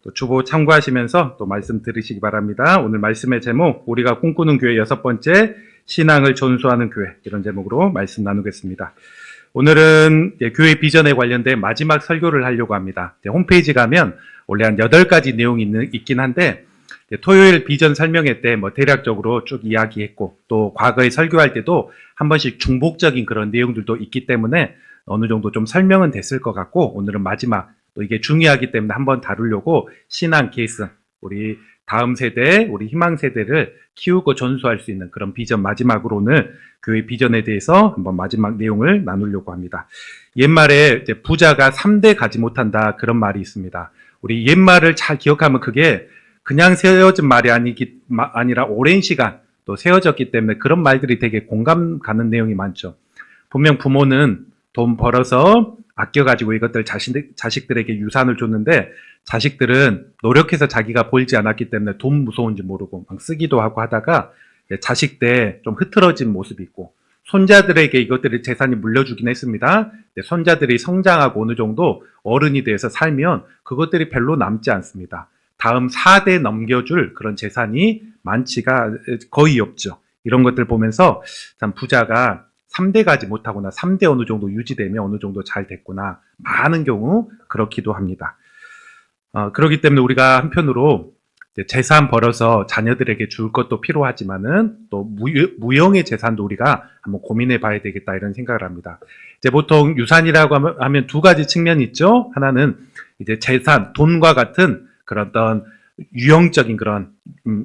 또 주보 참고하시면서 또 말씀 들으시기 바랍니다. 오늘 말씀의 제목, 우리가 꿈꾸는 교회 6번째, 신앙을 전수하는 교회, 이런 제목으로 말씀 나누겠습니다. 오늘은 교회 비전에 관련된 마지막 설교를 하려고 합니다. 홈페이지 가면 원래 한 8가지 내용이 있긴 한데, 토요일 비전 설명회 때 대략적으로 쭉 이야기했고, 또 과거에 설교할 때도 한 번씩 중복적인 그런 내용들도 있기 때문에 어느 정도 좀 설명은 됐을 것 같고, 오늘은 마지막, 또 이게 중요하기 때문에 한번 다루려고 신앙 계승, 우리 다음 세대, 우리 희망 세대를 키우고 전수할 수 있는 그런 비전, 마지막으로 오늘 교회 비전에 대해서 한번 마지막 내용을 나누려고 합니다. 옛말에 이제 부자가 3대 가지 못한다, 그런 말이 있습니다. 우리 옛말을 잘 기억하면 그게 그냥 세워진 말이 아니라 오랜 시간 또 세워졌기 때문에 그런 말들이 되게 공감 가는 내용이 많죠. 분명 부모는 돈 벌어서 아껴가지고 이것들 자식들에게 유산을 줬는데, 자식들은 노력해서 자기가 벌지 않았기 때문에 돈 무서운지 모르고 막 쓰기도 하고 하다가 자식 때 좀 흐트러진 모습이 있고, 손자들에게 이것들을 재산이 물려주긴 했습니다. 손자들이 성장하고 어느 정도 어른이 돼서 살면 그것들이 별로 남지 않습니다. 다음 4대 넘겨줄 그런 재산이 많지가 거의 없죠. 이런 것들 보면서 참 부자가 3대 가지 못하거나 3대 어느 정도 유지되면 어느 정도 잘 됐구나, 많은 경우 그렇기도 합니다. 그렇기 때문에 우리가 한편으로 재산 벌어서 자녀들에게 줄 것도 필요하지만은 또 무형의 재산도 우리가 한번 고민해 봐야 되겠다, 이런 생각을 합니다. 이제 보통 유산이라고 하면 2가지 측면이 있죠. 하나는 이제 재산, 돈과 같은 그런 어떤 유형적인 그런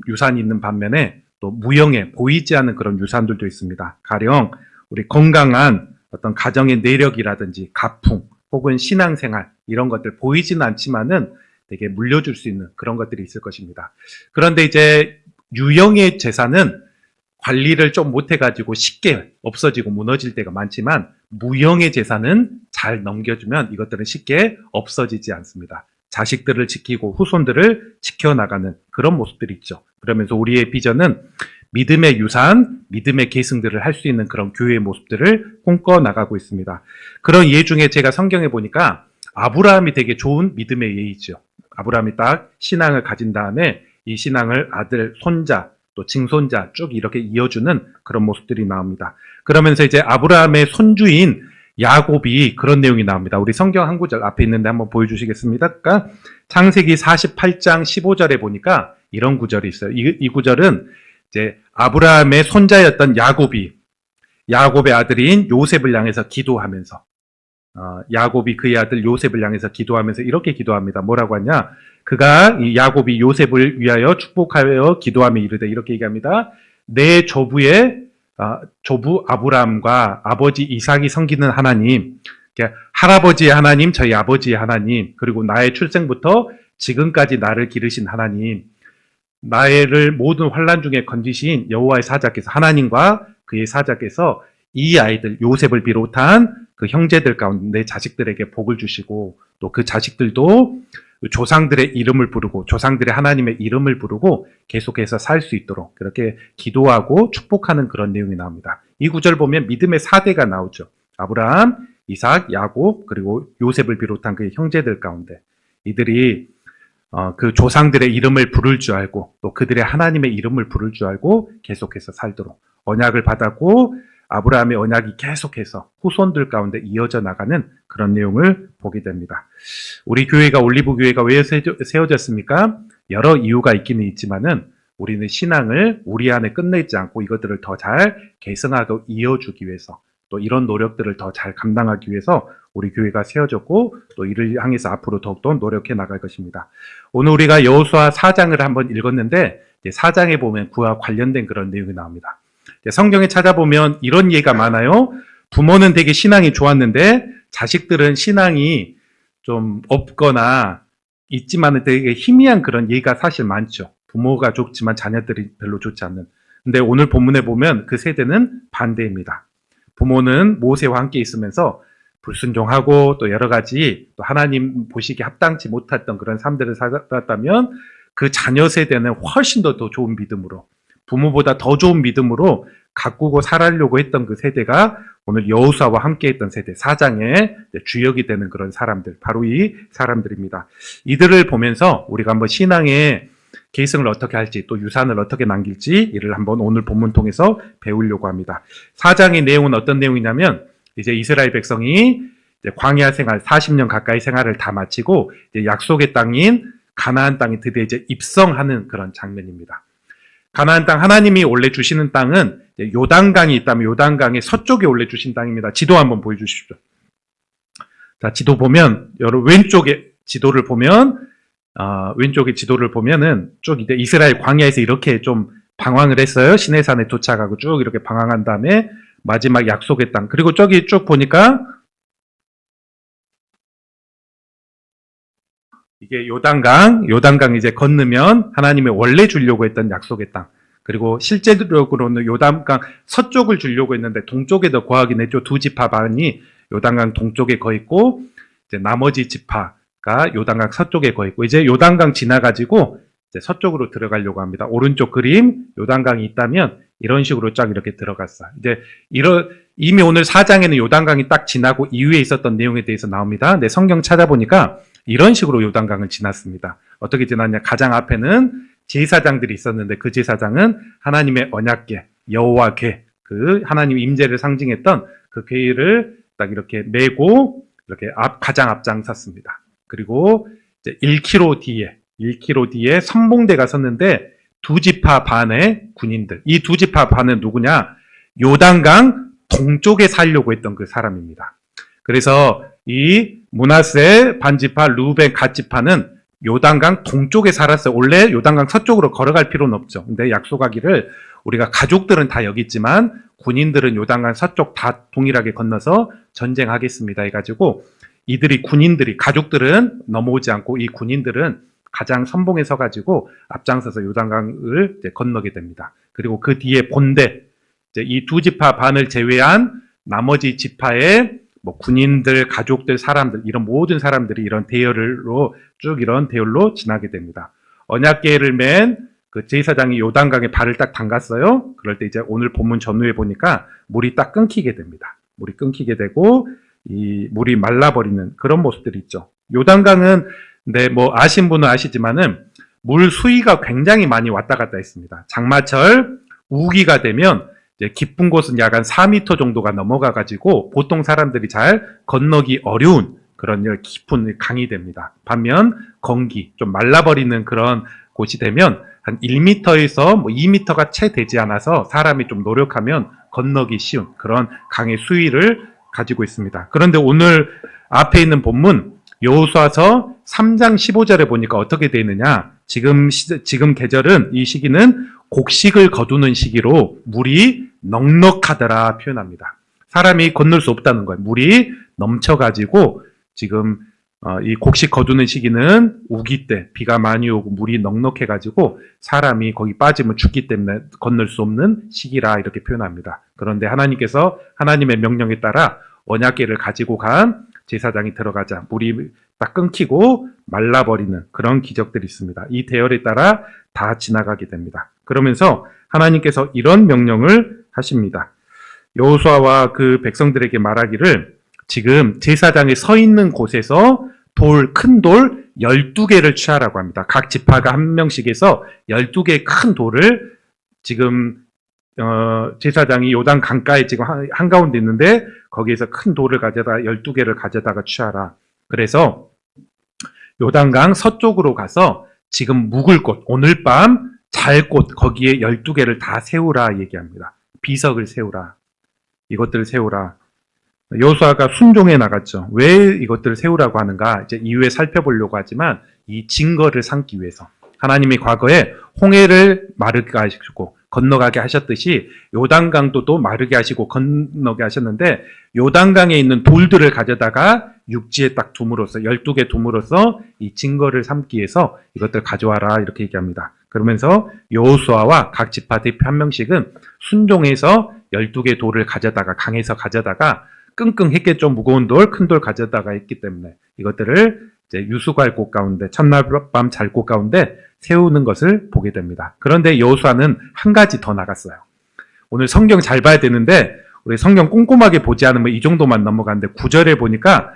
유산이 있는 반면에 또 무형의, 보이지 않는 그런 유산들도 있습니다. 가령 우리 건강한 어떤 가정의 내력이라든지 가풍 혹은 신앙생활, 이런 것들 보이지는 않지만은 되게 물려줄 수 있는 그런 것들이 있을 것입니다. 그런데 이제 유형의 재산은 관리를 좀 못해가지고 쉽게 없어지고 무너질 때가 많지만, 무형의 재산은 잘 넘겨주면 이것들은 쉽게 없어지지 않습니다. 자식들을 지키고 후손들을 지켜나가는 그런 모습들이 있죠. 그러면서 우리의 비전은 믿음의 유산, 믿음의 계승들을 할 수 있는 그런 교회의 모습들을 꿈꿔나가고 있습니다. 그런 예 중에 제가 성경에 보니까 아브라함이 되게 좋은 믿음의 예이죠. 아브라함이 딱 신앙을 가진 다음에 이 신앙을 아들, 손자, 또 증손자 쭉 이렇게 이어주는 그런 모습들이 나옵니다. 그러면서 이제 아브라함의 손주인 야곱이 그런 내용이 나옵니다. 우리 성경 한 구절 앞에 있는데 한번 보여주시겠습니다? 그러니까 창세기 48장 15절에 보니까 이런 구절이 있어요. 이 구절은 이제 아브라함의 손자였던 야곱의 아들인 요셉을 향해서 기도하면서, 야곱이 그의 아들 요셉을 향해서 기도하면서 이렇게 기도합니다. 뭐라고 하냐? 그가 이 야곱이 요셉을 위하여 축복하여 기도하며 이르되, 이렇게 얘기합니다. 내 조부 아브라함과 아버지 이삭이 섬기는 하나님, 할아버지의 하나님, 저희 아버지의 하나님, 그리고 나의 출생부터 지금까지 나를 기르신 하나님, 나를 모든 환난 중에 건지신 여호와의 사자께서, 하나님과 그의 사자께서 이 아이들 요셉을 비롯한 그 형제들 가운데 자식들에게 복을 주시고, 또 그 자식들도 조상들의 이름을 부르고 조상들의 하나님의 이름을 부르고 계속해서 살 수 있도록 그렇게 기도하고 축복하는 그런 내용이 나옵니다. 이 구절 보면 믿음의 4대가 나오죠. 아브라함, 이삭, 야곱, 그리고 요셉을 비롯한 그의 형제들 가운데 이들이 그 조상들의 이름을 부를 줄 알고 또 그들의 하나님의 이름을 부를 줄 알고 계속해서 살도록 언약을 받았고, 아브라함의 언약이 계속해서 후손들 가운데 이어져 나가는 그런 내용을 보게 됩니다. 우리 교회가, 올리브 교회가 왜 세워졌습니까? 여러 이유가 있기는 있지만은 우리는 신앙을 우리 안에 끝내지 않고 이것들을 더 잘 계승하고 이어주기 위해서, 또 이런 노력들을 더 잘 감당하기 위해서 우리 교회가 세워졌고, 또 이를 향해서 앞으로 더욱더 노력해 나갈 것입니다. 오늘 우리가 여호수아 4장을 한번 읽었는데, 4장에 보면 그와 관련된 그런 내용이 나옵니다. 성경에 찾아보면 이런 예가 많아요. 부모는 되게 신앙이 좋았는데 자식들은 신앙이 좀 없거나 있지만 되게 희미한 그런 예가 사실 많죠. 부모가 좋지만 자녀들이 별로 좋지 않는. 근데 오늘 본문에 보면 그 세대는 반대입니다. 부모는 모세와 함께 있으면서 불순종하고 또 여러 가지 또 하나님 보시기에 합당치 못했던 그런 삶들을 살았다면, 그 자녀 세대는 훨씬 더 좋은 믿음으로, 부모보다 더 좋은 믿음으로 가꾸고 살아려고 했던 그 세대가 오늘 여호수아와 함께했던 세대, 사장의 주역이 되는 그런 사람들, 바로 이 사람들입니다. 이들을 보면서 우리가 한번 신앙의 계승을 어떻게 할지, 또 유산을 어떻게 남길지 이를 한번 오늘 본문 통해서 배우려고 합니다. 4장의 내용은 어떤 내용이냐면, 이제 이스라엘 백성이 이제 광야 생활 40년 가까이 생활을 다 마치고 이제 약속의 땅인 가나안 땅에 드디어 이제 입성하는 그런 장면입니다. 가나안 땅, 하나님이 원래 주시는 땅은 요단강이 있다면 요단강의 서쪽에 원래 주신 땅입니다. 지도 한번 보여주십시오. 자, 지도 보면 여러분 왼쪽에 지도를 보면 왼쪽에 지도를 보면은 쭉 이제 이스라엘 광야에서 이렇게 좀 방황을 했어요. 시내산에 도착하고 쭉 이렇게 방황한 다음에 마지막 약속의 땅. 그리고 저기 쭉 보니까 이게 요단강 이제 건너면 하나님이 원래 주려고 했던 약속의 땅. 그리고 실제적으로는 요단강 서쪽을 주려고 했는데 동쪽에 더 거하긴 했죠. 두 지파 반이 요단강 동쪽에 거 있고, 이제 나머지 지파가 요단강 서쪽에 거 있고, 이제 요단강 지나가지고 이제 서쪽으로 들어가려고 합니다. 오른쪽 그림, 요단강이 있다면 이런 식으로 쫙 이렇게 들어갔어요. 이제 이미 오늘 4장에는 요단강이 딱 지나고 이후에 있었던 내용에 대해서 나옵니다. 근데 성경 찾아보니까 이런 식으로 요단강을 지났습니다. 어떻게 지났냐? 가장 앞에는 제사장들이 있었는데 그 제사장은 하나님의 언약궤, 여호와 궤, 그 하나님 임재를 상징했던 그 궤를 딱 이렇게 메고 이렇게 가장 앞장섰습니다. 그리고 이제 1km 뒤에 선봉대가 섰는데 두 지파 반의 군인들. 이 두 지파 반은 누구냐? 요단강 동쪽에 살려고 했던 그 사람입니다. 그래서 이 므낫세 반지파, 루벤 갓지파는 요단강 동쪽에 살았어요. 원래 요단강 서쪽으로 걸어갈 필요는 없죠. 근데 약속하기를 우리가 가족들은 다 여기 있지만 군인들은 요단강 서쪽 다 동일하게 건너서 전쟁하겠습니다 해가지고 이들이 군인들이 가족들은 넘어오지 않고 이 군인들은 가장 선봉에 서가지고 앞장서서 요단강을 이제 건너게 됩니다. 그리고 그 뒤에 본대, 이제 이 두 지파 반을 제외한 나머지 지파의 뭐 군인들, 가족들, 사람들, 이런 모든 사람들이 이런 대열로 쭉 이런 대열로 지나게 됩니다. 언약궤를 맨 그 제사장이 요단강에 발을 딱 담갔어요. 그럴 때 이제 오늘 본문 전후에 보니까 물이 딱 끊기게 됩니다. 물이 끊기게 되고 이 물이 말라버리는 그런 모습들이 있죠. 요단강은 네, 뭐 아신 분은 아시지만은 물 수위가 굉장히 많이 왔다 갔다 했습니다. 장마철 우기가 되면 이제 깊은 곳은 약 한 4m 정도가 넘어가가지고 보통 사람들이 잘 건너기 어려운 그런 깊은 강이 됩니다. 반면 건기, 좀 말라버리는 그런 곳이 되면 한 1m에서 뭐 2m가 채 되지 않아서 사람이 좀 노력하면 건너기 쉬운 그런 강의 수위를 가지고 있습니다. 그런데 오늘 앞에 있는 본문 여호수아서 3장 15절에 보니까 어떻게 되어 있느냐? 지금 계절은 이 시기는 곡식을 거두는 시기로 물이 넉넉하더라 표현합니다. 사람이 건널 수 없다는 거예요. 물이 넘쳐가지고 지금 이 곡식 거두는 시기는 우기 때 비가 많이 오고 물이 넉넉해가지고 사람이 거기 빠지면 죽기 때문에 건널 수 없는 시기라 이렇게 표현합니다. 그런데 하나님께서 하나님의 명령에 따라 언약궤를 가지고 간 제사장이 들어가자 물이 딱 끊기고 말라버리는 그런 기적들이 있습니다. 이 대열에 따라 다 지나가게 됩니다. 그러면서 하나님께서 이런 명령을 하십니다. 여호수아와 그 백성들에게 말하기를 지금 제사장이 서 있는 곳에서 큰 돌 12개를 취하라고 합니다. 각 지파가 한 명씩에서 12개의 큰 돌을 지금 제사장이 요단 강가에 지금 한가운데 있는데 거기에서 큰 돌을 가져다가 12개를 가져다가 취하라. 그래서 요단강 서쪽으로 가서 지금 묵을 곳, 오늘 밤 잘 곳 거기에 12개를 다 세우라 얘기합니다. 비석을 세우라. 이것들을 세우라. 여호수아가 순종해 나갔죠. 왜 이것들을 세우라고 하는가? 이제 이후에 살펴보려고 하지만 이 증거를 삼기 위해서 하나님이 과거에 홍해를 마르게 하시고 건너가게 하셨듯이 요단강도 또 마르게 하시고 건너게 하셨는데 요단강에 있는 돌들을 가져다가 육지에 딱 둠으로써 12개 둠으로써 이 증거를 삼기 위해서 이것들 가져와라 이렇게 얘기합니다. 그러면서 여호수아와 각 지파 대표 한 명씩은 순종해서 12개 돌을 가져다가 강에서 가져다가 끙끙했겠죠. 무거운 돌, 큰 돌 가져다가 했기 때문에 이것들을 이제 유수갈 곳 가운데 첫날 밤 잘 곳 가운데 세우는 것을 보게 됩니다. 그런데 여호수아는 한 가지 더 나갔어요. 오늘 성경 잘 봐야 되는데 우리 성경 꼼꼼하게 보지 않으면 이 정도만 넘어가는데 9절에 보니까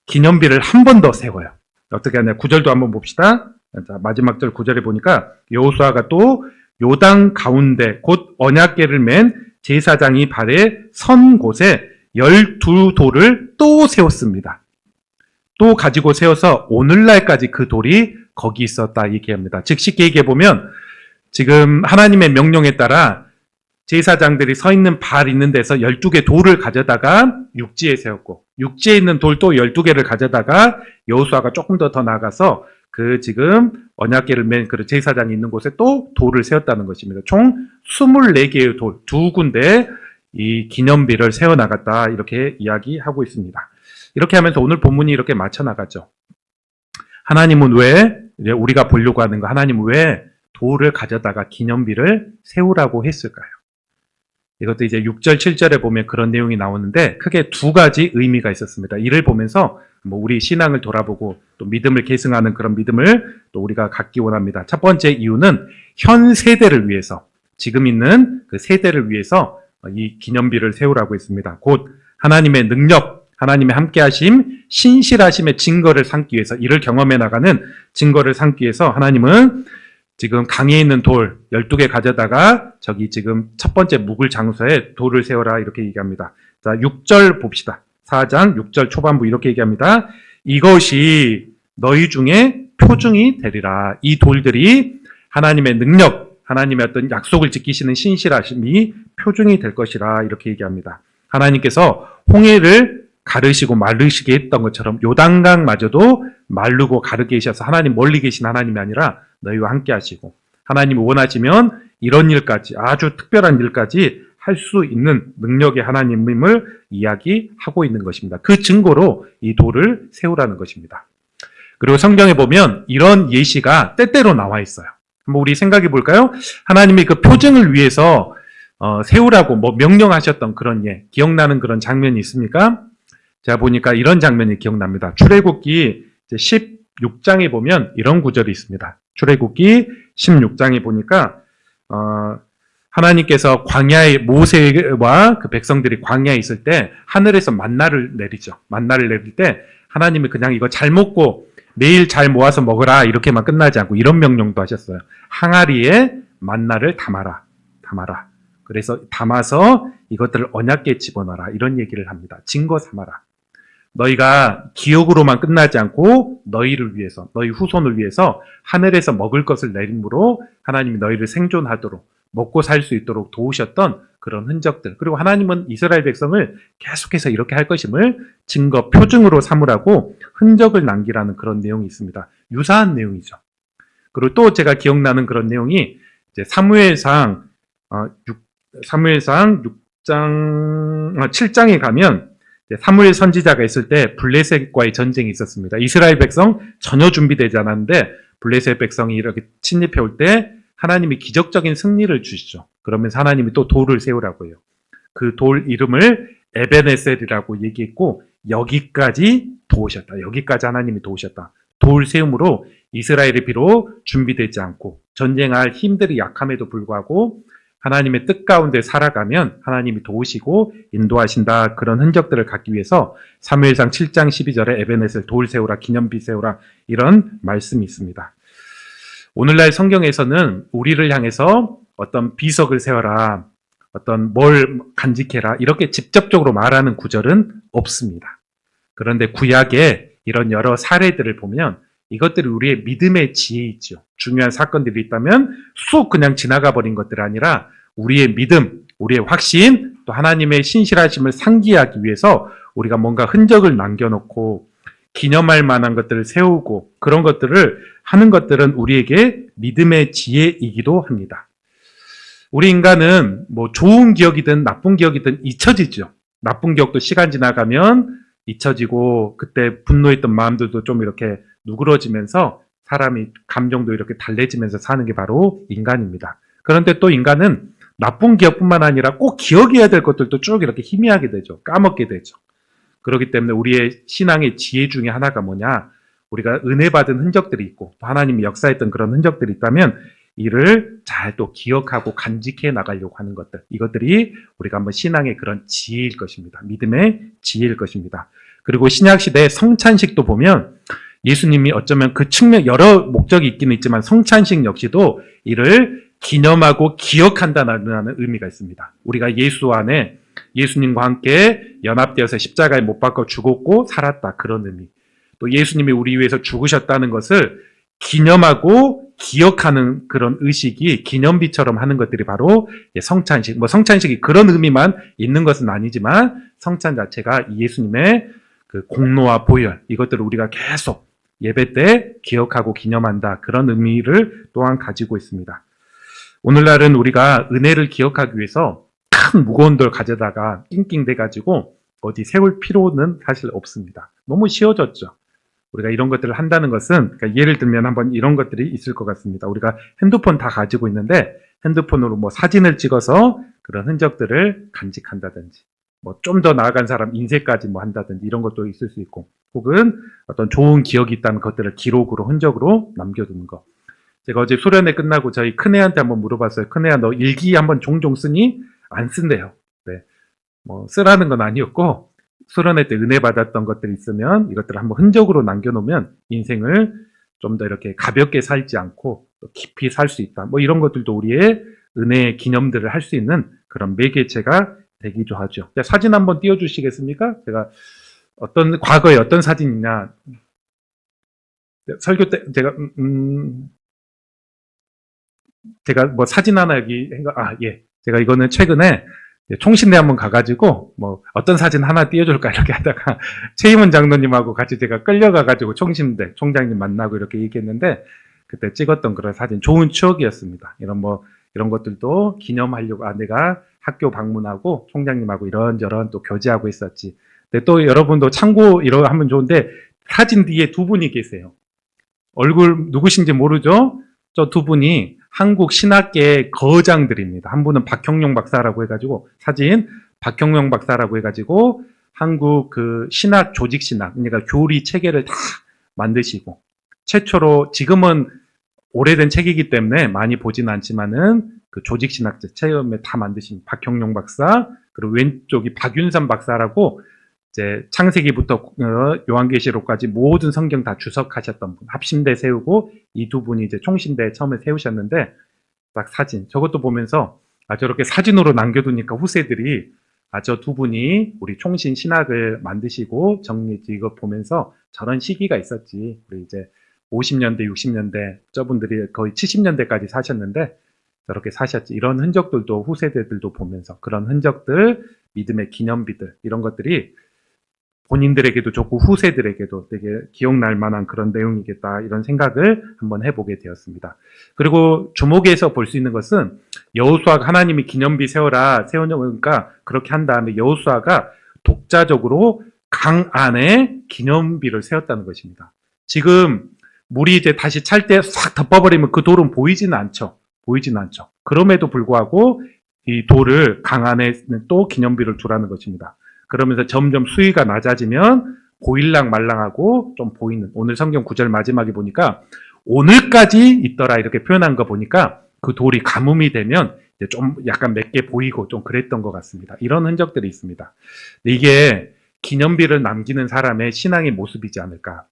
기념비를 한 번 더 세워요. 어떻게 하냐? 9절도 한번 봅시다. 자, 마지막 절 9절에 보니까 여호수아가 또 요단 가운데 곧 언약궤를 맨 제사장이 발에 선 곳에 12돌을 또 세웠습니다. 또 가지고 세워서 오늘날까지 그 돌이 거기 있었다 얘기합니다. 즉 쉽게 얘기해 보면 지금 하나님의 명령에 따라 제사장들이 서 있는 발 있는 데서 12개 돌을 가져다가 육지에 세웠고 육지에 있는 돌도 12개를 가져다가 여호수아가 조금 더 나아가서 그 지금 언약궤를 맨 그 제사장이 있는 곳에 또 돌을 세웠다는 것입니다. 총 24개의 돌, 두 군데 이 기념비를 세워나갔다 이렇게 이야기하고 있습니다. 이렇게 하면서 오늘 본문이 이렇게 맞춰나가죠. 하나님은 왜 우리가 보려고 하는 거 하나님은 왜 돌을 가져다가 기념비를 세우라고 했을까요? 이것도 이제 6절, 7절에 보면 그런 내용이 나오는데 크게 두 가지 의미가 있었습니다. 이를 보면서 우리 신앙을 돌아보고 또 믿음을 계승하는 그런 믿음을 또 우리가 갖기 원합니다. 첫 번째 이유는 현 세대를 위해서, 지금 있는 그 세대를 위해서 이 기념비를 세우라고 했습니다. 곧 하나님의 능력, 하나님의 함께하심, 신실하심의 증거를 삼기 위해서, 이를 경험해 나가는 증거를 삼기 위해서 하나님은 지금 강에 있는 돌 12개 가져다가 저기 지금 첫 번째 묵을 장소에 돌을 세워라 이렇게 얘기합니다. 자, 6절 봅시다. 4장 6절 초반부 이렇게 얘기합니다. 이것이 너희 중에 표징이 되리라. 이 돌들이 하나님의 능력, 하나님의 어떤 약속을 지키시는 신실하심이 표징이 될 것이라 이렇게 얘기합니다. 하나님께서 홍해를 가르시고 마르시게 했던 것처럼 요단강마저도 마르고 가르게 하셔서 하나님 멀리 계신 하나님이 아니라 너희와 함께 하시고 하나님이 원하시면 이런 일까지 아주 특별한 일까지 할 수 있는 능력의 하나님임을 이야기하고 있는 것입니다. 그 증거로 이 돌을 세우라는 것입니다. 그리고 성경에 보면 이런 예시가 때때로 나와 있어요. 한번 우리 생각해 볼까요? 하나님이 그 표징을 위해서 세우라고 명령하셨던 그런 기억나는 그런 장면이 있습니까? 제가 보니까 이런 장면이 기억납니다. 출애굽기 16장에 보면 이런 구절이 있습니다. 출애굽기 16장에 보니까 하나님께서 광야에 모세와 그 백성들이 광야에 있을 때 하늘에서 만나를 내리죠. 만나를 내릴 때 하나님이 그냥 이거 잘 먹고 매일 잘 모아서 먹으라 이렇게만 끝나지 않고 이런 명령도 하셨어요. 항아리에 만나를 담아라. 그래서 담아서 이것들을 언약궤에 집어넣어라 이런 얘기를 합니다. 증거 삼아라. 너희가 기억으로만 끝나지 않고 너희를 위해서, 너희 후손을 위해서 하늘에서 먹을 것을 내림으로 하나님이 너희를 생존하도록 먹고 살 수 있도록 도우셨던 그런 흔적들, 그리고 하나님은 이스라엘 백성을 계속해서 이렇게 할 것임을 증거, 표징으로 삼으라고 흔적을 남기라는 그런 내용이 있습니다. 유사한 내용이죠. 그리고 또 제가 기억나는 그런 내용이 이제 사무엘상 7장에 가면 사무엘 선지자가 있을 때 블레셋과의 전쟁이 있었습니다. 이스라엘 백성 전혀 준비되지 않았는데 블레셋 백성이 이렇게 침입해 올 때 하나님이 기적적인 승리를 주시죠. 그러면서 하나님이 또 돌을 세우라고 해요. 그 돌 이름을 에베네셀이라고 얘기했고 여기까지 도우셨다. 여기까지 하나님이 도우셨다. 돌 세움으로 이스라엘이 비록 준비되지 않고 전쟁할 힘들이 약함에도 불구하고 하나님의 뜻 가운데 살아가면 하나님이 도우시고 인도하신다. 그런 흔적들을 갖기 위해서 사무엘상 7장 12절에 에베네셀 돌 세우라, 기념비 세우라 이런 말씀이 있습니다. 오늘날 성경에서는 우리를 향해서 어떤 비석을 세워라, 어떤 뭘 간직해라 이렇게 직접적으로 말하는 구절은 없습니다. 그런데 구약에 이런 여러 사례들을 보면 이것들이 우리의 믿음의 지혜이죠. 중요한 사건들이 있다면 쑥 그냥 지나가 버린 것들이 아니라 우리의 믿음, 우리의 확신, 또 하나님의 신실하심을 상기하기 위해서 우리가 뭔가 흔적을 남겨놓고 기념할 만한 것들을 세우고 그런 것들을 하는 것들은 우리에게 믿음의 지혜이기도 합니다. 우리 인간은 뭐 좋은 기억이든 나쁜 기억이든 잊혀지죠. 나쁜 기억도 시간 지나가면 잊혀지고 그때 분노했던 마음들도 좀 이렇게 누그러지면서 사람이 감정도 이렇게 달래지면서 사는 게 바로 인간입니다. 그런데 또 인간은 나쁜 기억뿐만 아니라 꼭 기억해야 될 것들도 쭉 이렇게 희미하게 되죠. 까먹게 되죠. 그렇기 때문에 우리의 신앙의 지혜 중에 하나가 뭐냐? 우리가 은혜 받은 흔적들이 있고 또 하나님이 역사했던 그런 흔적들이 있다면 이를 잘 또 기억하고 간직해 나가려고 하는 것들, 이것들이 우리가 한번 신앙의 그런 지혜일 것입니다. 믿음의 지혜일 것입니다. 그리고 신약시대의 성찬식도 보면 예수님이 어쩌면 그 측면 여러 목적이 있기는 있지만 성찬식 역시도 이를 기념하고 기억한다는 의미가 있습니다. 우리가 예수 안에 예수님과 함께 연합되어서 십자가에 못 박혀 죽었고 살았다, 그런 의미. 또 예수님이 우리 위해서 죽으셨다는 것을 기념하고 기억하는 그런 의식이 기념비처럼 하는 것들이 바로 성찬식. 성찬식이 그런 의미만 있는 것은 아니지만 성찬 자체가 예수님의 그 공로와 보혈, 이것들을 우리가 계속 예배 때 기억하고 기념한다, 그런 의미를 또한 가지고 있습니다. 오늘날은 우리가 은혜를 기억하기 위해서 큰 무거운 돌 가져다가 낑낑대 가지고 어디 세울 필요는 사실 없습니다. 너무 쉬워졌죠. 우리가 이런 것들을 한다는 것은, 그러니까 예를 들면 한번 이런 것들이 있을 것 같습니다. 우리가 핸드폰 다 가지고 있는데 핸드폰으로 뭐 사진을 찍어서 그런 흔적들을 간직한다든지, 뭐 좀 더 나아간 사람 인쇄까지 뭐 한다든지 이런 것도 있을 수 있고, 혹은 어떤 좋은 기억이 있다는 것들을 기록으로 흔적으로 남겨두는 거. 제가 어제 수련회 끝나고 저희 큰애한테 한번 물어봤어요. 큰애야, 너 일기 한번 종종 쓰니? 안 쓴대요. 네. 뭐 쓰라는 건 아니었고, 수련회 때 은혜 받았던 것들이 있으면 이것들을 한번 흔적으로 남겨놓으면 인생을 좀 더 이렇게 가볍게 살지 않고 또 깊이 살 수 있다. 뭐 이런 것들도 우리의 은혜의 기념들을 할 수 있는 그런 매개체가 되기도 하죠. 사진 한번 띄워주시겠습니까? 제가 과거에 어떤 사진이냐. 설교 때 제가 뭐 사진 하나 여기, 제가 이거는 최근에 총신대 한번 가가지고 뭐 어떤 사진 하나 띄워줄까 이렇게 하다가 최희문 장로님하고 같이 제가 끌려가가지고 총신대 총장님 만나고 이렇게 얘기했는데, 그때 찍었던 그런 사진 좋은 추억이었습니다. 이런 것들도 기념하려고, 내가 학교 방문하고 총장님하고 이런저런 또 교제하고 있었지. 근데 또 여러분도 참고 이러 하면 좋은데, 사진 뒤에 두 분이 계세요. 얼굴 누구신지 모르죠? 저 두 분이 한국 신학계의 거장들입니다. 한 분은 박형룡 박사라고 해가지고, 사진 박형룡 박사라고 해가지고 한국 그 신학 조직 신학, 그러니까 교리 체계를 다 만드시고, 최초로, 지금은 오래된 책이기 때문에 많이 보지는 않지만은 그 조직 신학 처음에 다 만드신 박형룡 박사, 그리고 왼쪽이 박윤선 박사라고 이제 창세기부터 요한계시록까지 모든 성경 다 주석하셨던 분, 합심대 세우고 이 두 분이 이제 총신대 처음에 세우셨는데, 딱 사진, 저것도 보면서 저렇게 사진으로 남겨두니까 후세들이 저 두 분이 우리 총신 신학을 만드시고 정리지, 이거 보면서 저런 시기가 있었지. 우리 이제 50년대, 60년대, 저분들이 거의 70년대까지 사셨는데 저렇게 사셨지. 이런 흔적들도 후세대들도 보면서 그런 흔적들, 믿음의 기념비들, 이런 것들이 본인들에게도 좋고 후세들에게도 되게 기억날 만한 그런 내용이겠다, 이런 생각을 한번 해보게 되었습니다. 그리고 주목해서 볼 수 있는 것은 여호수아가 하나님이 기념비 세우니까 그렇게 한 다음에 여호수아가 독자적으로 강 안에 기념비를 세웠다는 것입니다. 지금 물이 이제 다시 찰 때 싹 덮어버리면 그 돌은 보이지는 않죠. 그럼에도 불구하고 이 돌을 강 안에는 또 기념비를 두라는 것입니다. 그러면서 점점 수위가 낮아지면 보일랑 말랑하고 좀 보이는, 오늘 성경 구절 마지막에 보니까 오늘까지 있더라 이렇게 표현한 거 보니까 그 돌이 가뭄이 되면 이제 좀 약간 맵게 보이고 좀 그랬던 것 같습니다. 이런 흔적들이 있습니다. 이게 기념비를 남기는 사람의 신앙의 모습이지 않을까.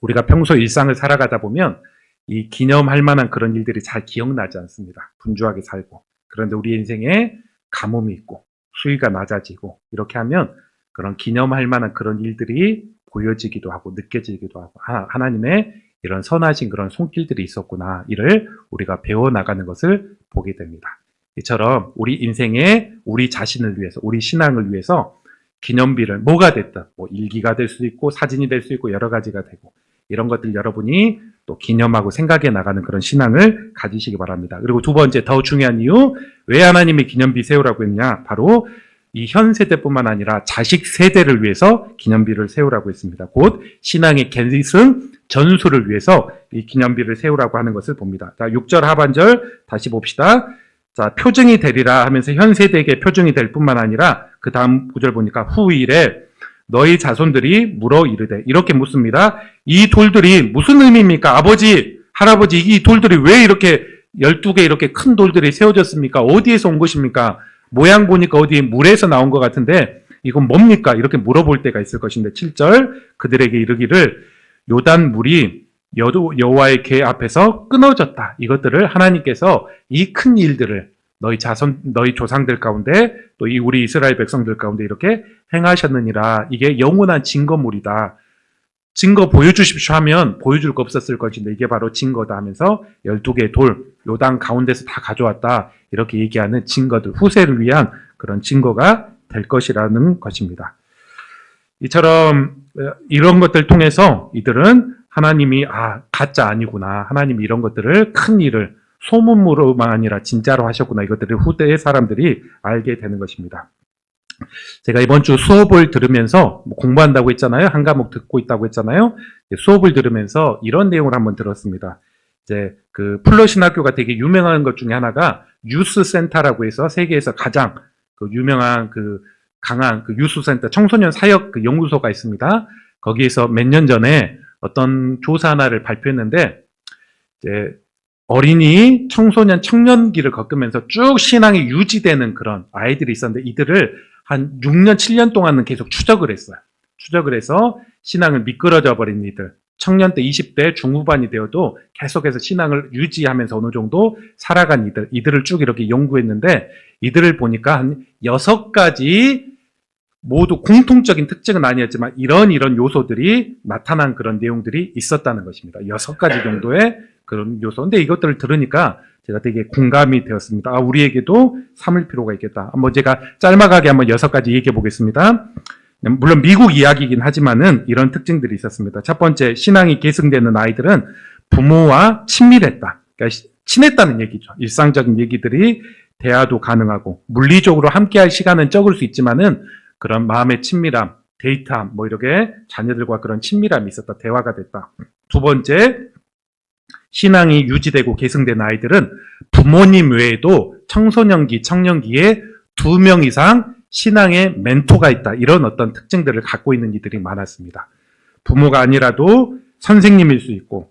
우리가 평소 일상을 살아가다 보면 이 기념할 만한 그런 일들이 잘 기억나지 않습니다. 분주하게 살고. 그런데 우리 인생에 가뭄이 있고 수위가 낮아지고 이렇게 하면 그런 기념할 만한 그런 일들이 보여지기도 하고 느껴지기도 하고, 하나님의 이런 선하신 그런 손길들이 있었구나, 이를 우리가 배워나가는 것을 보게 됩니다. 이처럼 우리 인생에 우리 자신을 위해서, 우리 신앙을 위해서 기념비를 뭐가 됐든, 뭐 일기가 될 수 있고 사진이 될 수 있고 여러 가지가 되고, 이런 것들 여러분이 또 기념하고 생각해 나가는 그런 신앙을 가지시기 바랍니다. 그리고 두 번째, 더 중요한 이유, 왜 하나님이 기념비 세우라고 했냐? 바로 이 현 세대뿐만 아니라 자식 세대를 위해서 기념비를 세우라고 했습니다. 곧 신앙의 계승 전수를 위해서 이 기념비를 세우라고 하는 것을 봅니다. 자, 6절 하반절 다시 봅시다. 자, 표징이 되리라 하면서 현 세대에게 표징이 될 뿐만 아니라 그 다음 구절 보니까 후일에 너희 자손들이 물어 이르되, 이렇게 묻습니다. 이 돌들이 무슨 의미입니까? 아버지, 할아버지, 이 돌들이 왜 이렇게 12개 이렇게 큰 돌들이 세워졌습니까? 어디에서 온 것입니까? 모양 보니까 어디 물에서 나온 것 같은데 이건 뭡니까? 이렇게 물어볼 때가 있을 것인데 7절 그들에게 이르기를 요단 물이 여호와의 궤 앞에서 끊어졌다. 이것들을 하나님께서 이 큰 일들을 너희 조상들 가운데 또 이 우리 이스라엘 백성들 가운데 이렇게 행하셨느니라. 이게 영원한 증거물이다. 증거 보여주십시오 하면 보여줄 거 없었을 것인데 이게 바로 증거다 하면서 12개의 돌, 요단 가운데서 다 가져왔다. 이렇게 얘기하는 증거들, 후세를 위한 그런 증거가 될 것이라는 것입니다. 이처럼 이런 것들 통해서 이들은 하나님이 가짜 아니구나. 하나님이 이런 것들을 큰 일을 소문으로만 아니라 진짜로 하셨구나. 이것들을 후대의 사람들이 알게 되는 것입니다. 제가 이번 주 수업을 들으면서 공부한다고 했잖아요. 한 과목 듣고 있다고 했잖아요. 수업을 들으면서 이런 내용을 한번 들었습니다. 이제 그 플러 신학교가 되게 유명한 것 중에 하나가 유스 센터라고 해서 세계에서 가장 그 유명한 그 강한 그 유스 센터 청소년 사역 그 연구소가 있습니다. 거기에서 몇 년 전에 어떤 조사 하나를 발표했는데 이제 어린이, 청소년, 청년기를 겪으면서 쭉 신앙이 유지되는 그런 아이들이 있었는데 이들을 한 6년, 7년 동안은 계속 추적을 했어요. 추적을 해서 신앙을 미끄러져 버린 이들, 청년 때 20대 중후반이 되어도 계속해서 신앙을 유지하면서 어느 정도 살아간 이들을 쭉 이렇게 연구했는데 이들을 보니까 한 6가지 모두 공통적인 특징은 아니었지만 이런 요소들이 나타난 그런 내용들이 있었다는 것입니다. 6가지 정도의 그런 요소. 근데 이것들을 들으니까 제가 되게 공감이 되었습니다. 우리에게도 삼을 필요가 있겠다. 한번 제가 짤막하게 한번 6가지 얘기해 보겠습니다. 물론 미국 이야기이긴 하지만은 이런 특징들이 있었습니다. 첫 번째, 신앙이 계승되는 아이들은 부모와 친밀했다. 그러니까 친했다는 얘기죠. 일상적인 얘기들이 대화도 가능하고 물리적으로 함께할 시간은 적을 수 있지만은 그런 마음의 친밀함, 데이트함, 이렇게 자녀들과 그런 친밀함이 있었다. 대화가 됐다. 두 번째, 신앙이 유지되고 계승된 아이들은 부모님 외에도 청소년기, 청년기에 2명 이상 신앙의 멘토가 있다. 이런 어떤 특징들을 갖고 있는 이들이 많았습니다. 부모가 아니라도 선생님일 수 있고,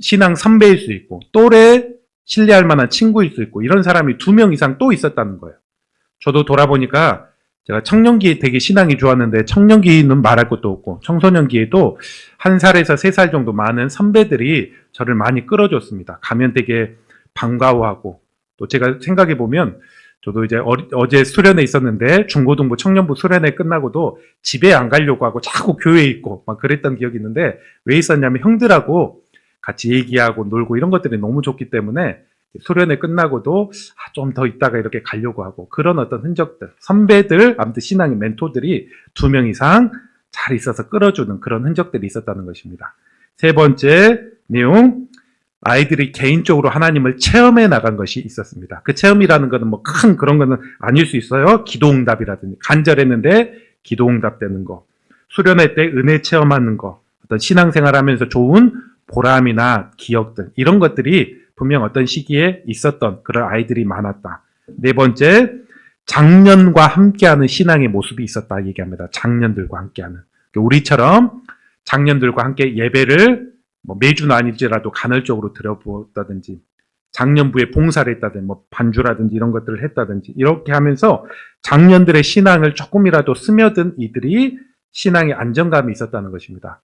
신앙 선배일 수 있고, 또래 신뢰할 만한 친구일 수 있고, 이런 사람이 2명 이상 또 있었다는 거예요. 저도 돌아보니까 제가 청년기에 되게 신앙이 좋았는데 청년기는 말할 것도 없고 청소년기에도 1살에서 3살 정도 많은 선배들이 저를 많이 끌어줬습니다. 가면 되게 반가워하고 또 제가 생각해 보면 저도 이제 어제 수련회 있었는데 중고등부 청년부 수련회 끝나고도 집에 안 가려고 하고 자꾸 교회에 있고 막 그랬던 기억이 있는데 왜 있었냐면 형들하고 같이 얘기하고 놀고 이런 것들이 너무 좋기 때문에 수련회 끝나고도 좀 더 있다가 이렇게 가려고 하고 그런 어떤 흔적들, 선배들, 아무튼 신앙의 멘토들이 2명 이상 잘 있어서 끌어주는 그런 흔적들이 있었다는 것입니다. 세 번째 내용, 아이들이 개인적으로 하나님을 체험해 나간 것이 있었습니다. 그 체험이라는 것은 큰 그런 거는 아닐 수 있어요. 기도응답이라든지 간절했는데 기도응답 되는 거, 수련회 때 은혜 체험하는 거, 어떤 신앙생활 하면서 좋은 보람이나 기억들 이런 것들이 분명 어떤 시기에 있었던 그런 아이들이 많았다. 네 번째, 장년과 함께하는 신앙의 모습이 있었다 얘기합니다. 장년들과 함께하는. 우리처럼 장년들과 함께 예배를 매주는 아닐지라도 간헐적으로 드려보았다든지 장년부에 봉사를 했다든지 반주라든지 이런 것들을 했다든지 이렇게 하면서 장년들의 신앙을 조금이라도 스며든 이들이 신앙의 안정감이 있었다는 것입니다.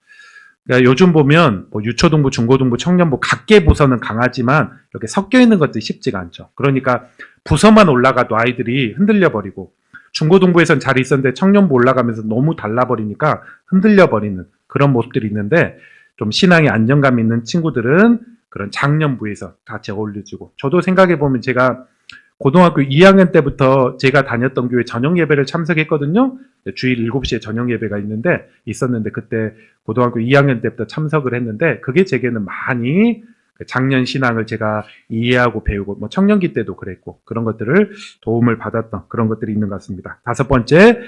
그러니까 요즘 보면 유초등부, 중고등부, 청년부 각계 부서는 강하지만 이렇게 섞여 있는 것들이 쉽지가 않죠. 그러니까 부서만 올라가도 아이들이 흔들려 버리고 중고등부에선 잘 있었는데 청년부 올라가면서 너무 달라버리니까 흔들려 버리는 그런 모습들이 있는데 좀 신앙의 안정감 있는 친구들은 그런 장년부에서 같이 어울려주고 저도 생각해 보면 제가 고등학교 2학년 때부터 제가 다녔던 교회 저녁 예배를 참석했거든요. 주일 7시에 저녁 예배가 있었는데 그때 고등학교 2학년 때부터 참석을 했는데 그게 제게는 많이 장년 신앙을 제가 이해하고 배우고 청년기 때도 그랬고 그런 것들을 도움을 받았던 그런 것들이 있는 것 같습니다. 다섯 번째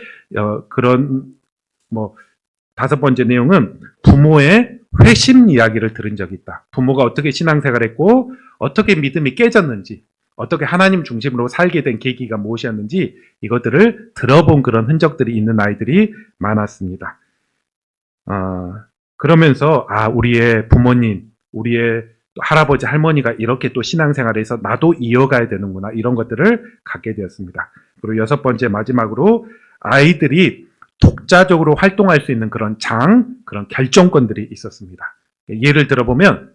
내용은 부모의 회심 이야기를 들은 적이 있다. 부모가 어떻게 신앙생활했고 어떻게 믿음이 깨졌는지 어떻게 하나님 중심으로 살게 된 계기가 무엇이었는지 이것들을 들어본 그런 흔적들이 있는 아이들이 많았습니다. 그러면서 우리의 부모님, 우리의 또 할아버지, 할머니가 이렇게 또 신앙생활에서 나도 이어가야 되는구나, 이런 것들을 갖게 되었습니다. 그리고 여섯 번째, 마지막으로 아이들이 독자적으로 활동할 수 있는 그런 그런 결정권들이 있었습니다. 예를 들어보면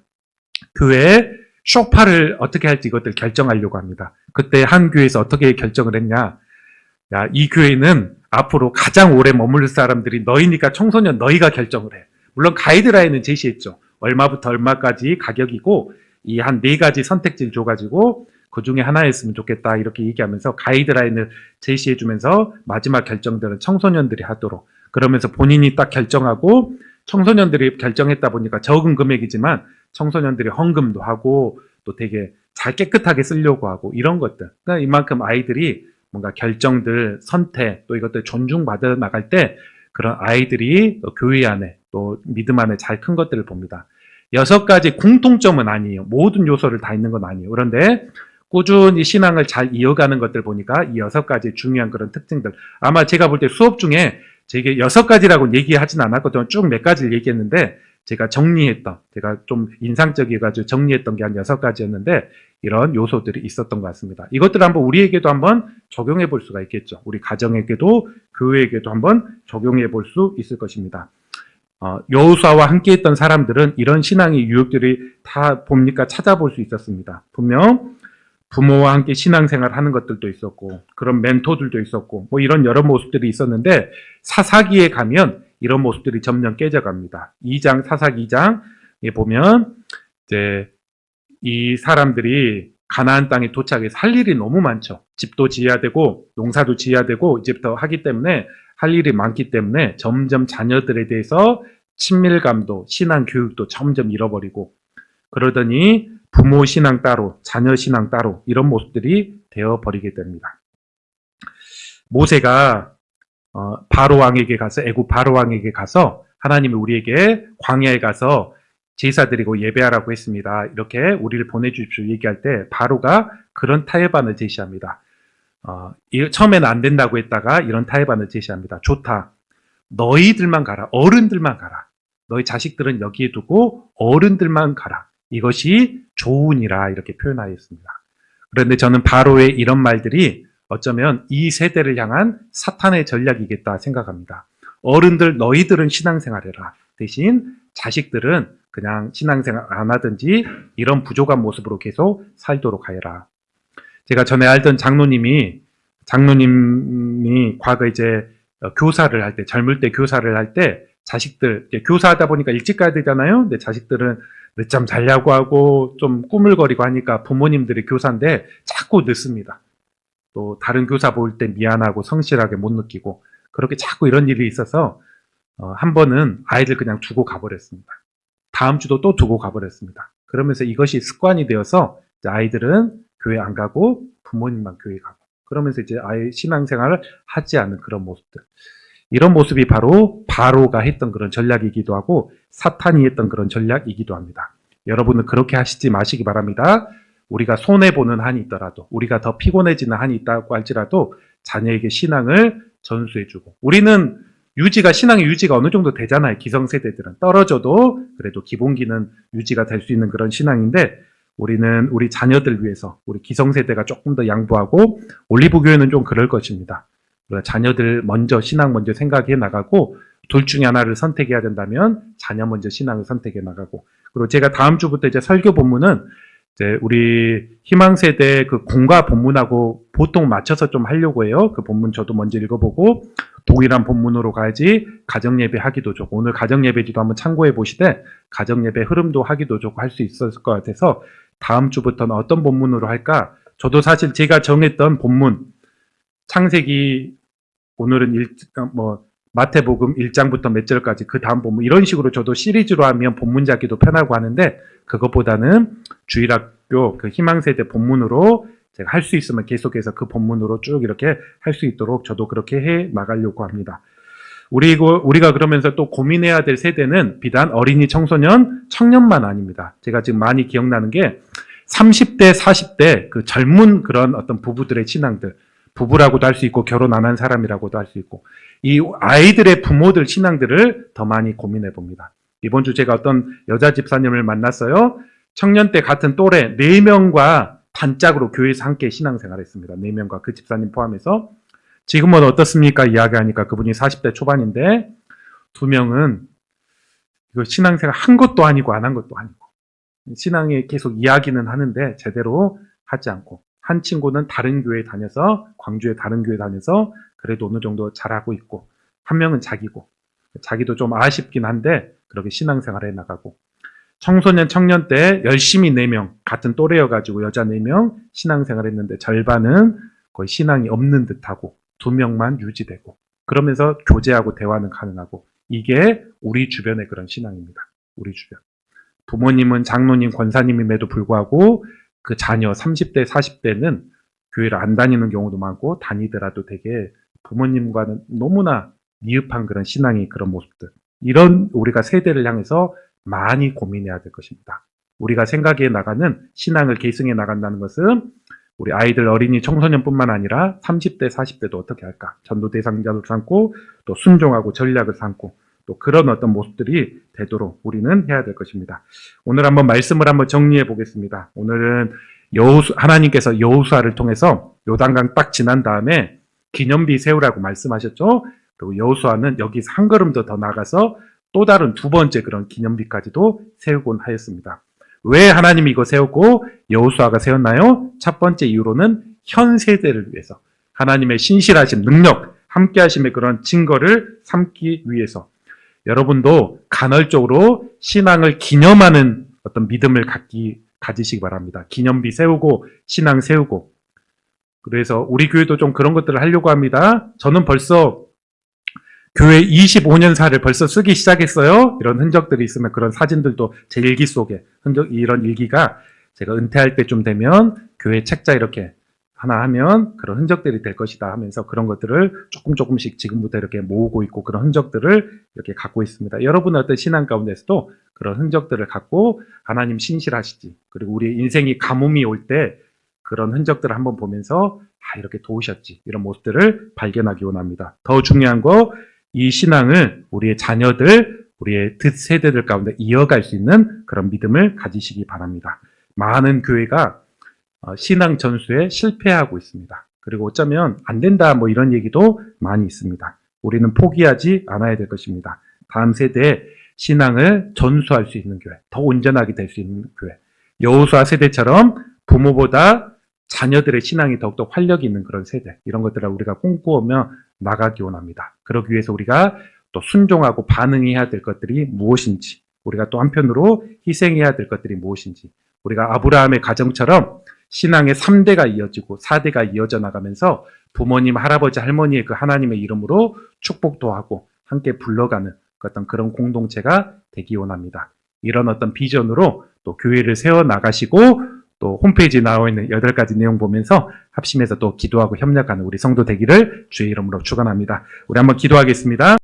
교회에 쇼파를 어떻게 할지 이것들 결정하려고 합니다. 그때 한 교회에서 어떻게 결정을 했냐. 야, 이 교회는 앞으로 가장 오래 머물 사람들이 너희니까 청소년 너희가 결정을 해. 물론 가이드라인은 제시했죠. 얼마부터 얼마까지 가격이고 이 한 4가지 선택지를 줘가지고 그 중에 하나였으면 좋겠다 이렇게 얘기하면서 가이드라인을 제시해주면서 마지막 결정들은 청소년들이 하도록, 그러면서 본인이 딱 결정하고 청소년들이 결정했다 보니까 적은 금액이지만 청소년들이 헌금도 하고 또 되게 잘 깨끗하게 쓰려고 하고 이런 것들. 그러니까 이만큼 아이들이 뭔가 결정들, 선택, 또 이것들 존중받아 나갈 때 그런 아이들이 또 교회 안에 또 믿음 안에 잘 큰 것들을 봅니다. 6가지 공통점은 아니에요. 모든 요소를 다 있는 건 아니에요. 그런데 꾸준히 신앙을 잘 이어가는 것들 보니까 이 6가지 중요한 그런 특징들. 아마 제가 볼 때 수업 중에 제게 6가지라고 얘기하진 않았거든요. 쭉 몇 가지를 얘기했는데 제가 제가 좀 인상적이어가지고 정리했던 게 한 6가지였는데 이런 요소들이 있었던 것 같습니다. 이것들을 한번 우리에게도 한번 적용해 볼 수가 있겠죠. 우리 가정에게도 교회에게도 한번 적용해 볼 수 있을 것입니다. 여호수아와 함께 했던 사람들은 이런 신앙의 유혹들이 다 봅니까 찾아볼 수 있었습니다. 분명 부모와 함께 신앙생활 하는 것들도 있었고 그런 멘토들도 있었고 뭐 이런 여러 모습들이 있었는데 사사기에 가면 이런 모습들이 점점 깨져갑니다. 사사기 2장에 보면 이제 이 사람들이 가나안 땅에 도착해서 할 일이 너무 많죠. 집도 지어야 되고 농사도 지어야 되고 이제부터 하기 때문에 할 일이 많기 때문에 점점 자녀들에 대해서 친밀감도 신앙 교육도 점점 잃어버리고 그러더니 부모 신앙 따로 자녀 신앙 따로 이런 모습들이 되어버리게 됩니다. 모세가 바로 왕에게 가서 애굽 바로 왕에게 가서 하나님이 우리에게 광야에 가서 제사 드리고 예배하라고 했습니다. 이렇게 우리를 보내주십시오 얘기할 때 바로가 그런 타협안을 제시합니다. 처음에는 안 된다고 했다가 이런 타협안을 제시합니다. 좋다. 너희들만 가라. 어른들만 가라. 너희 자식들은 여기에 두고 어른들만 가라. 이것이 좋으니라 이렇게 표현하였습니다. 그런데 저는 바로의 이런 말들이 어쩌면 이 세대를 향한 사탄의 전략이겠다 생각합니다. 어른들 너희들은 신앙생활해라. 대신 자식들은 그냥 신앙생활 안 하든지 이런 부족한 모습으로 계속 살도록 하여라. 제가 전에 알던 장로님이 과거 이제 교사를 할 때, 젊을 때 교사를 할 때 자식들, 교사하다 보니까 일찍 가야 되잖아요. 근데 자식들은 늦잠 자려고 하고 좀 꾸물거리고 하니까 부모님들이 교사인데 자꾸 늦습니다. 또 다른 교사 볼 때 미안하고 성실하게 못 느끼고 그렇게 자꾸 이런 일이 있어서 한 번은 아이들 그냥 두고 가버렸습니다. 다음 주도 또 두고 가버렸습니다. 그러면서 이것이 습관이 되어서 아이들은 교회 안 가고 부모님만 교회 가고 그러면서 이제 아예 신앙생활을 하지 않는 그런 모습들. 이런 모습이 바로가 했던 그런 전략이기도 하고 사탄이 했던 그런 전략이기도 합니다. 여러분은 그렇게 하시지 마시기 바랍니다. 우리가 손해보는 한이 있더라도 우리가 더 피곤해지는 한이 있다고 할지라도 자녀에게 신앙을 전수해주고 우리는 신앙의 유지가 어느 정도 되잖아요. 기성세대들은 떨어져도 그래도 기본기는 유지가 될 수 있는 그런 신앙인데 우리는 우리 자녀들 위해서 우리 기성세대가 조금 더 양보하고 올리브교회는 좀 그럴 것입니다. 자녀들 먼저 신앙 먼저 생각해 나가고 둘 중에 하나를 선택해야 된다면 자녀 먼저 신앙을 선택해 나가고 그리고 제가 다음 주부터 이제 설교 본문은 이제 우리 희망세대 그 공과 본문하고 보통 맞춰서 좀 하려고 해요. 그 본문 저도 먼저 읽어보고 동일한 본문으로 가야지 가정예배 하기도 좋고 오늘 가정예배지도 한번 참고해 보시되 가정예배 흐름도 하기도 좋고 할 수 있을 것 같아서 다음 주부터는 어떤 본문으로 할까? 저도 사실 제가 정했던 본문 창세기 오늘은 마태복음 1장부터 몇 절까지 그 다음 본문 이런 식으로 저도 시리즈로 하면 본문 잡기도 편하고 하는데 그것보다는 주일학교 그 희망세대 본문으로 제가 할 수 있으면 계속해서 그 본문으로 쭉 이렇게 할 수 있도록 저도 그렇게 해 나가려고 합니다. 우리가 그러면서 또 고민해야 될 세대는 비단 어린이, 청소년, 청년만 아닙니다. 제가 지금 많이 기억나는 게 30대, 40대 그 젊은 그런 어떤 부부들의 신앙들, 부부라고도 할 수 있고 결혼 안 한 사람이라고도 할 수 있고 이 아이들의 부모들 신앙들을 더 많이 고민해 봅니다. 이번 주 제가 어떤 여자 집사님을 만났어요. 청년 때 같은 또래 4명과 단짝으로 교회에서 함께 신앙생활을 했습니다. 4명과 그 집사님 포함해서. 지금은 어떻습니까? 이야기하니까 그분이 40대 초반인데 2명은 이거 신앙생활 한 것도 아니고 안 한 것도 아니고 신앙에 계속 이야기는 하는데 제대로 하지 않고, 한 친구는 다른 교회 다녀서, 광주의 다른 교회 다녀서 그래도 어느 정도 잘하고 있고, 한 명은 자기도 좀 아쉽긴 한데 그렇게 신앙생활에 나가고, 청소년 청년 때 열심히 4명 같은 또래여가지고 여자 4명 신앙생활 했는데 절반은 거의 신앙이 없는 듯하고 2명만 유지되고, 그러면서 교제하고 대화는 가능하고, 이게 우리 주변의 그런 신앙입니다. 우리 주변. 부모님은 장로님, 권사님임에도 불구하고 그 자녀 30대, 40대는 교회를 안 다니는 경우도 많고, 다니더라도 되게 부모님과는 너무나 미흡한 그런 신앙의 그런 모습들. 이런 우리가 세대를 향해서 많이 고민해야 될 것입니다. 우리가 생각해 나가는 신앙을 계승해 나간다는 것은 우리 아이들, 어린이, 청소년뿐만 아니라 30대, 40대도 어떻게 할까? 전도 대상자도 삼고, 또 순종하고 전략을 삼고, 또 그런 어떤 모습들이 되도록 우리는 해야 될 것입니다. 오늘 한번 말씀을 한번 정리해 보겠습니다. 오늘은 하나님께서 여호수아를 통해서 요단강 딱 지난 다음에 기념비 세우라고 말씀하셨죠. 그리고 여호수아는 여기서 한 걸음 더 나가서 또 다른 2번째 그런 기념비까지도 세우곤 하였습니다. 왜 하나님이 이거 세우고 여호수아가 세웠나요? 첫 번째 이유로는 현 세대를 위해서, 하나님의 신실하심, 능력, 함께하심의 그런 증거를 삼기 위해서. 여러분도 간헐적으로 신앙을 기념하는 어떤 믿음을 가지시기 바랍니다. 기념비 세우고 신앙 세우고. 그래서 우리 교회도 좀 그런 것들을 하려고 합니다. 저는 벌써 교회 25년사를 벌써 쓰기 시작했어요. 이런 흔적들이 있으면 그런 사진들도 제 일기 속에, 이런 일기가 제가 은퇴할 때쯤 되면 교회 책자 이렇게 하나 하면 그런 흔적들이 될 것이다 하면서 그런 것들을 조금씩 지금부터 이렇게 모으고 있고, 그런 흔적들을 이렇게 갖고 있습니다. 여러분의 어떤 신앙 가운데서도 그런 흔적들을 갖고 하나님 신실하시지, 그리고 우리 인생이 가뭄이 올 때 그런 흔적들을 한번 보면서 이렇게 도우셨지, 이런 모습들을 발견하기 원합니다. 더 중요한 거, 이 신앙을 우리의 자녀들, 우리의 세대들 가운데 이어갈 수 있는 그런 믿음을 가지시기 바랍니다. 많은 교회가 신앙 전수에 실패하고 있습니다. 그리고 어쩌면 안 된다 뭐 이런 얘기도 많이 있습니다. 우리는 포기하지 않아야 될 것입니다. 다음 세대에 신앙을 전수할 수 있는 교회, 더 온전하게 될 수 있는 교회, 여호수아 세대처럼 부모보다 자녀들의 신앙이 더욱더 활력이 있는 그런 세대, 이런 것들을 우리가 꿈꾸며 나가기 원합니다. 그러기 위해서 우리가 또 순종하고 반응해야 될 것들이 무엇인지, 우리가 또 한편으로 희생해야 될 것들이 무엇인지, 우리가 아브라함의 가정처럼 신앙의 3대가 이어지고 4대가 이어져 나가면서 부모님, 할아버지, 할머니의 그 하나님의 이름으로 축복도 하고 함께 불러가는 어떤 그런 공동체가 되기 원합니다. 이런 어떤 비전으로 또 교회를 세워나가시고, 또 홈페이지에 나와 있는 8가지 내용 보면서 합심해서 또 기도하고 협력하는 우리 성도 되기를 주의 이름으로 축원합니다. 우리 한번 기도하겠습니다.